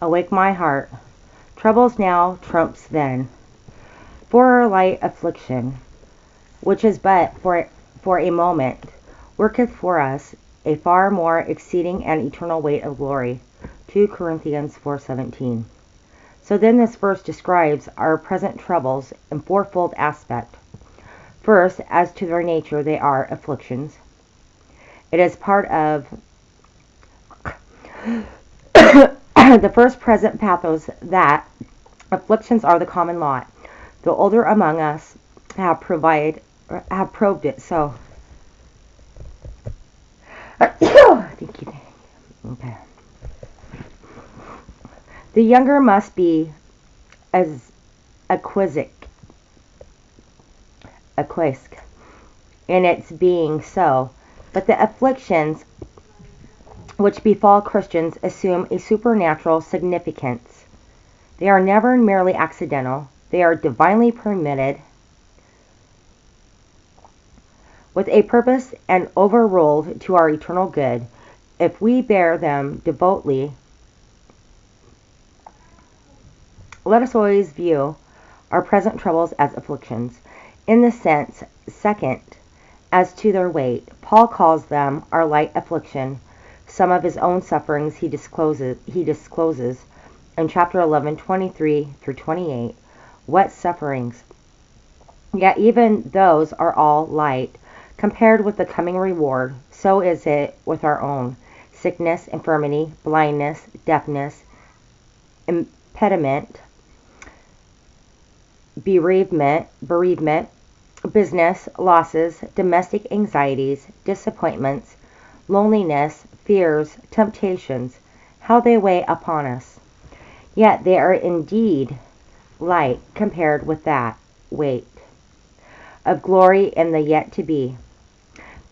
Awake my heart. Troubles now, trumps then. For our light affliction, which is but for a moment, worketh for us a far more exceeding and eternal weight of glory. 2 Corinthians 4:17. So then this verse describes our present troubles in fourfold aspect. First, as to their nature, they are afflictions. It is part of the first present pathos that afflictions are the common lot. The older among us have probed it so. Thank you. Okay. The younger must be as acquisic in its being so, but the afflictions which befall Christians assume a supernatural significance. They are never merely accidental. They are divinely permitted with a purpose and overruled to our eternal good. If we bear them devotedly, let us always view our present troubles as afflictions. In the sense, second, as to their weight, Paul calls them our light affliction. Some of his own sufferings he discloses in chapter 11, 23 through 28. What sufferings! Yet even those are all light. Compared with the coming reward, so is it with our own. Sickness, infirmity, blindness, deafness, impediment, bereavement, business losses, domestic anxieties, disappointments, loneliness, fears, temptations, how they weigh upon us. Yet they are indeed light compared with that weight of glory in the yet to be.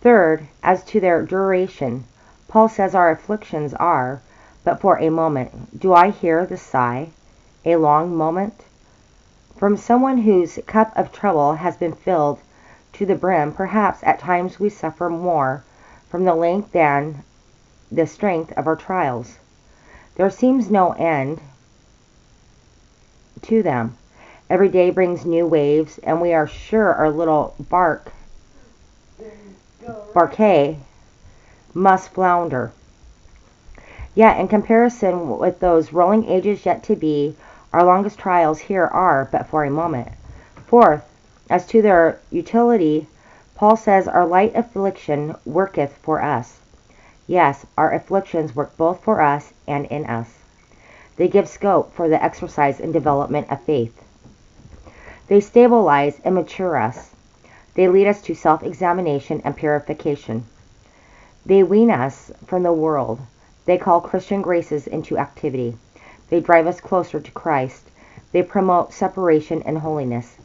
Third, as to their duration, Paul says our afflictions are but for a moment. Do I hear the sigh? A long moment? From someone whose cup of trouble has been filled to the brim, perhaps at times we suffer more from the length than the strength of our trials. There seems no end to them. Every day brings new waves, and we are sure our little barque must flounder. Yet, in comparison with those rolling ages yet to be, our longest trials here are but for a moment. Fourth, as to their utility, Paul says our light affliction worketh for us. Yes, our afflictions work both for us and in us. They give scope for the exercise and development of faith. They stabilize and mature us. They lead us to self-examination and purification. They wean us from the world. They call Christian graces into activity. They drive us closer to Christ. They promote separation and holiness.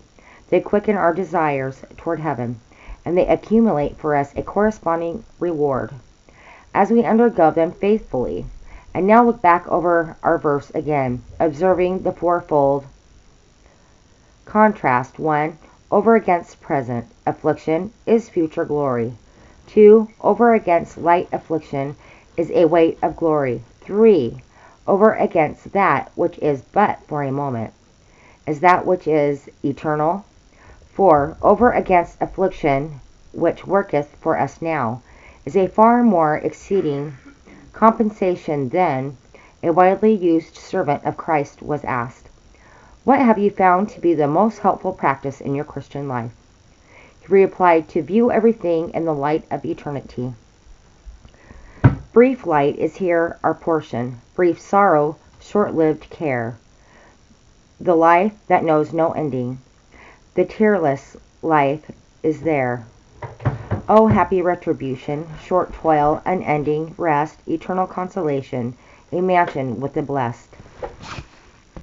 They quicken our desires toward heaven, and they accumulate for us a corresponding reward as we undergo them faithfully. And now look back over our verse again, observing the fourfold contrast. 1. Over against present affliction is future glory. 2. Over against light affliction is a weight of glory. 3. Over against that which is but for a moment is that which is eternal. 4. Over against affliction which worketh for us now is a far more exceeding compensation than a widely used servant of Christ was asked. What have you found to be the most helpful practice in your Christian life? He replied, to view everything in the light of eternity. Brief light is here our portion, brief sorrow, short-lived care. The life that knows no ending, the tearless life is there. Oh, happy retribution, short toil, unending rest, eternal consolation, a mansion with the blessed.